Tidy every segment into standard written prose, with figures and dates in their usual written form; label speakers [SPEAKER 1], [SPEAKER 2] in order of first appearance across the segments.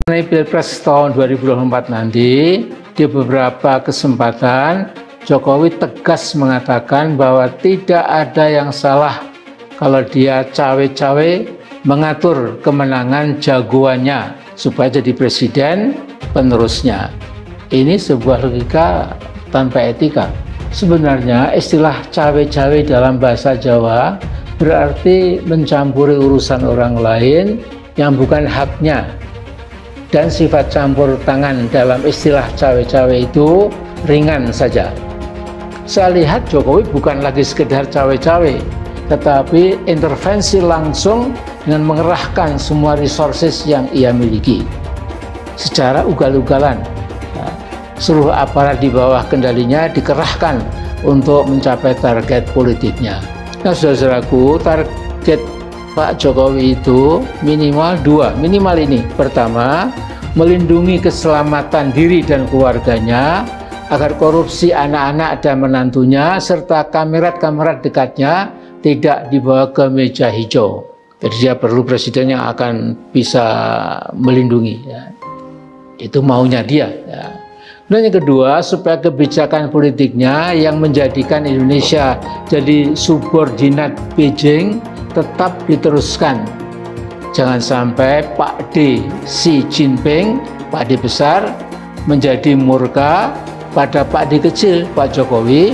[SPEAKER 1] Mengenai Pilpres tahun 2024 nanti, di beberapa kesempatan Jokowi tegas mengatakan bahwa tidak ada yang salah kalau dia cawe-cawe mengatur kemenangan jagoannya supaya jadi presiden penerusnya. Ini sebuah logika tanpa etika. Sebenarnya istilah cawe-cawe dalam bahasa Jawa berarti mencampuri urusan orang lain yang bukan haknya. Dan sifat campur tangan dalam istilah cawe-cawe itu ringan saja. Saya lihat Jokowi bukan lagi sekedar cawe-cawe, tetapi intervensi langsung dengan mengerahkan semua resources yang ia miliki. Secara ugal-ugalan, seluruh aparat di bawah kendalinya dikerahkan untuk mencapai target politiknya. Nah, saudara-saudaraku, target Pak Jokowi itu minimal dua, minimal ini. Pertama, melindungi keselamatan diri dan keluarganya agar korupsi anak-anak dan menantunya serta kamerat-kamerat dekatnya tidak dibawa ke meja hijau. Jadi dia perlu presiden yang akan bisa melindungi. Ya. Itu maunya dia. Ya. Dan yang kedua, supaya kebijakan politiknya yang menjadikan Indonesia jadi subordinat Beijing tetap diteruskan. Jangan sampai Pak D. Xi Jinping, Pak D besar, menjadi murka pada Pak D kecil, Pak Jokowi,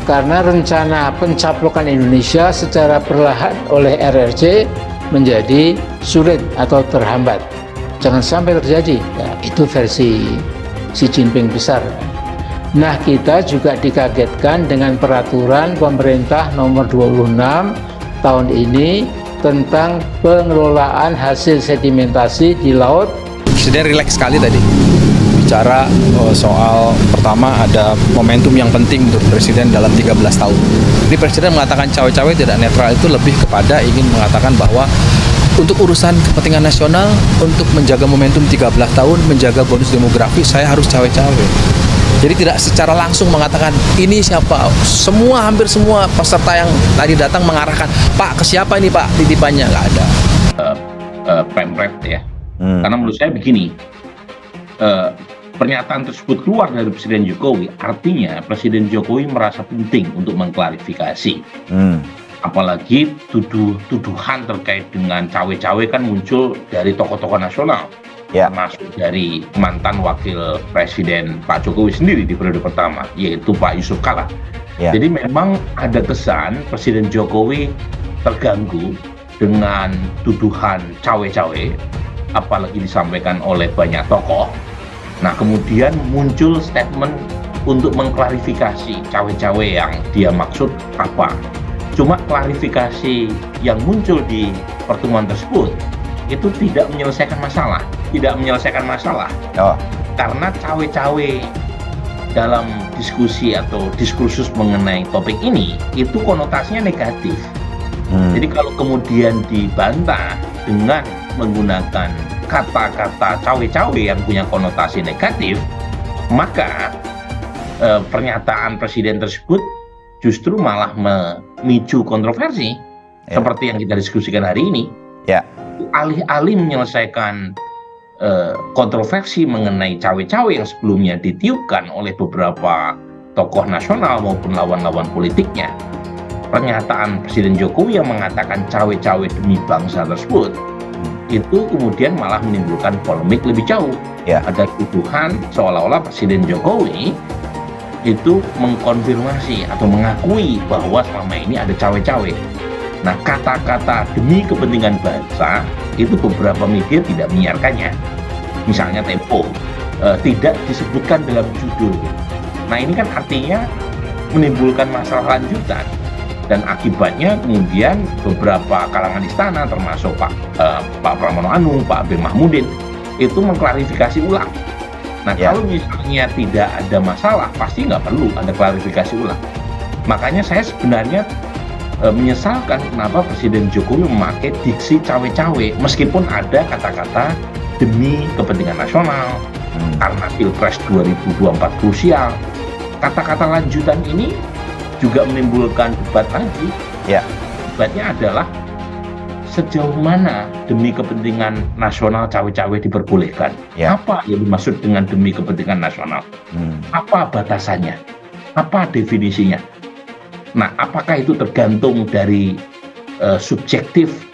[SPEAKER 1] karena rencana pencaplokan Indonesia secara perlahan oleh RRC menjadi sulit atau terhambat. Jangan sampai terjadi. Ya, itu versi Xi Jinping besar. Nah, kita juga dikagetkan dengan peraturan pemerintah nomor 26 tahun ini tentang pengelolaan hasil sedimentasi di laut.
[SPEAKER 2] Presiden rileks sekali tadi bicara soal pertama ada momentum yang penting untuk presiden dalam 13 tahun. Jadi presiden mengatakan cawe-cawe tidak netral itu lebih kepada ingin mengatakan bahwa untuk urusan kepentingan nasional, untuk menjaga momentum 13 tahun, menjaga bonus demografi, saya harus cawe-cawe. Jadi tidak secara langsung mengatakan ini siapa. Hampir semua peserta yang tadi datang mengarahkan, Pak, ke siapa ini Pak titipannya, nggak ada.
[SPEAKER 3] Pemret ya. Karena menurut saya begini, pernyataan tersebut keluar dari Presiden Jokowi, artinya Presiden Jokowi merasa penting untuk mengklarifikasi. Apalagi tuduhan terkait dengan cawe-cawe kan muncul dari tokoh-tokoh nasional. Termasuk dari mantan wakil presiden Pak Jokowi sendiri di periode pertama, yaitu Pak Yusuf Kala. Jadi memang ada kesan Presiden Jokowi terganggu dengan tuduhan cawe-cawe, apalagi disampaikan oleh banyak tokoh. Nah, kemudian muncul statement untuk mengklarifikasi cawe-cawe yang dia maksud apa. Cuma klarifikasi yang muncul di pertemuan tersebut itu tidak menyelesaikan masalah, karena cawe-cawe dalam diskusi atau diskursus mengenai topik ini itu konotasinya negatif. Jadi kalau kemudian dibantah dengan menggunakan kata-kata cawe-cawe yang punya konotasi negatif, maka pernyataan presiden tersebut justru malah memicu kontroversi seperti yang kita diskusikan hari ini. Alih-alih menyelesaikan kontroversi mengenai cawe-cawe yang sebelumnya ditiupkan oleh beberapa tokoh nasional maupun lawan-lawan politiknya, pernyataan Presiden Jokowi yang mengatakan cawe-cawe demi bangsa tersebut itu kemudian malah menimbulkan polemik lebih jauh. Ada tuduhan seolah-olah Presiden Jokowi itu mengkonfirmasi atau mengakui bahwa selama ini ada cawe-cawe. Nah, kata-kata demi kepentingan bangsa itu beberapa media tidak menyiarkannya. Misalnya Tempo tidak disebutkan dalam judul. Nah, ini kan artinya menimbulkan masalah lanjutan, dan akibatnya kemudian beberapa kalangan istana termasuk Pak Pramono Anung, Pak B. Mahmudin itu mengklarifikasi ulang. Nah, kalau misalnya tidak ada masalah, pasti nggak perlu ada klarifikasi ulang. Makanya saya sebenarnya menyesalkan kenapa Presiden Jokowi memakai diksi cawe-cawe meskipun ada kata-kata demi kepentingan nasional, karena Pilpres 2024 krusial. Kata-kata lanjutan ini juga menimbulkan debat lagi. Debatnya adalah sejauh mana demi kepentingan nasional cawe-cawe diperbolehkan? Apa yang dimaksud dengan demi kepentingan nasional? Apa batasannya? Apa definisinya? Nah, apakah itu tergantung dari subjektif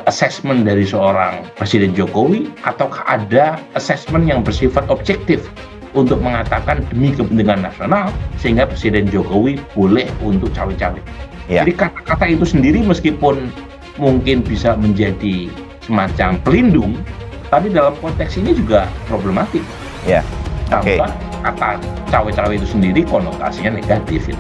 [SPEAKER 3] assessment dari seorang Presiden Jokowi, ataukah ada assessment yang bersifat objektif untuk mengatakan demi kepentingan nasional sehingga Presiden Jokowi boleh untuk cawe-cawe? Jadi kata-kata itu sendiri meskipun mungkin bisa menjadi semacam pelindung, tapi dalam konteks ini juga problematik. Kata cawe-cawe itu sendiri konotasinya negatif.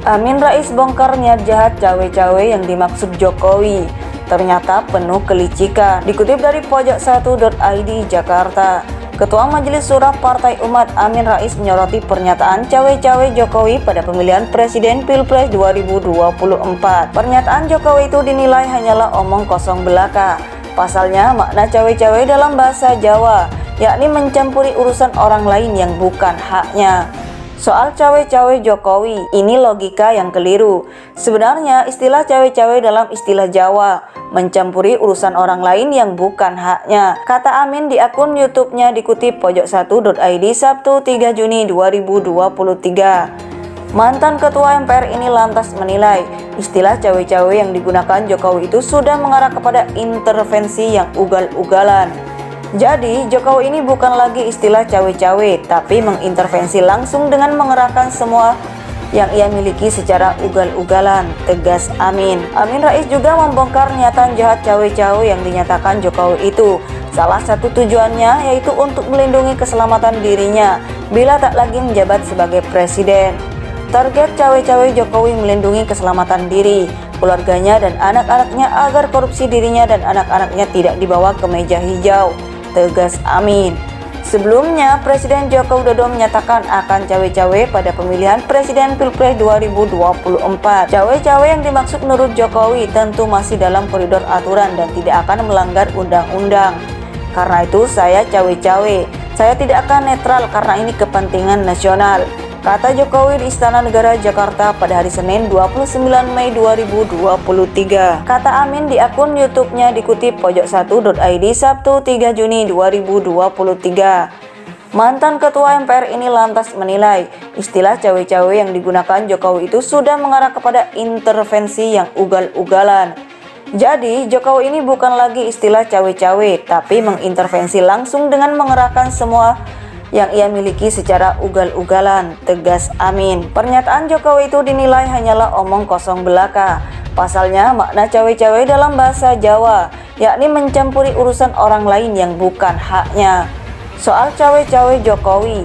[SPEAKER 4] Amin Rais bongkar niat jahat cawe-cawe yang dimaksud Jokowi, ternyata penuh kelicikan. Dikutip dari pojok1.id Jakarta, Ketua Majelis Syuro Partai Umat Amin Rais menyoroti pernyataan cawe-cawe Jokowi pada pemilihan Presiden Pilpres 2024. Pernyataan Jokowi itu dinilai hanyalah omong kosong belaka. Pasalnya, makna cawe-cawe dalam bahasa Jawa, yakni mencampuri urusan orang lain yang bukan haknya. Soal cawe-cawe Jokowi, ini logika yang keliru. Sebenarnya istilah cawe-cawe dalam istilah Jawa, mencampuri urusan orang lain yang bukan haknya. Kata Amin di akun YouTube-nya dikutip pojok1.id Sabtu 3 Juni 2023. Mantan Ketua MPR ini lantas menilai istilah cawe-cawe yang digunakan Jokowi itu sudah mengarah kepada intervensi yang ugal-ugalan. Jadi, Jokowi ini bukan lagi istilah cawe-cawe, tapi mengintervensi langsung dengan mengerahkan semua yang ia miliki secara ugal-ugalan, tegas Amin. Amin Rais juga membongkar niatan jahat cawe-cawe yang dinyatakan Jokowi itu. Salah satu tujuannya yaitu untuk melindungi keselamatan dirinya bila tak lagi menjabat sebagai presiden. Target cawe-cawe Jokowi melindungi keselamatan diri, keluarganya dan anak-anaknya agar korupsi dirinya dan anak-anaknya tidak dibawa ke meja hijau, tegas Amin. Sebelumnya, Presiden Joko Widodo menyatakan akan cawe-cawe pada pemilihan Presiden Pilpres 2024. Cawe-cawe yang dimaksud menurut Jokowi tentu masih dalam koridor aturan dan tidak akan melanggar undang-undang. Karena itu saya cawe-cawe, saya tidak akan netral karena ini kepentingan nasional, kata Jokowi di Istana Negara Jakarta pada hari Senin 29 Mei 2023. Kata Amin di akun YouTube-nya dikutip pojok1.id Sabtu 3 Juni 2023. Mantan Ketua MPR ini lantas menilai istilah cawe-cawe yang digunakan Jokowi itu sudah mengarah kepada intervensi yang ugal-ugalan. Jadi, Jokowi ini bukan lagi istilah cawe-cawe, tapi mengintervensi langsung dengan mengerahkan semua yang ia miliki secara ugal-ugalan, tegas Amin. Pernyataan Jokowi itu dinilai hanyalah omong kosong belaka. Pasalnya, makna cawe-cawe dalam bahasa Jawa, yakni mencampuri urusan orang lain yang bukan haknya. Soal cawe-cawe Jokowi,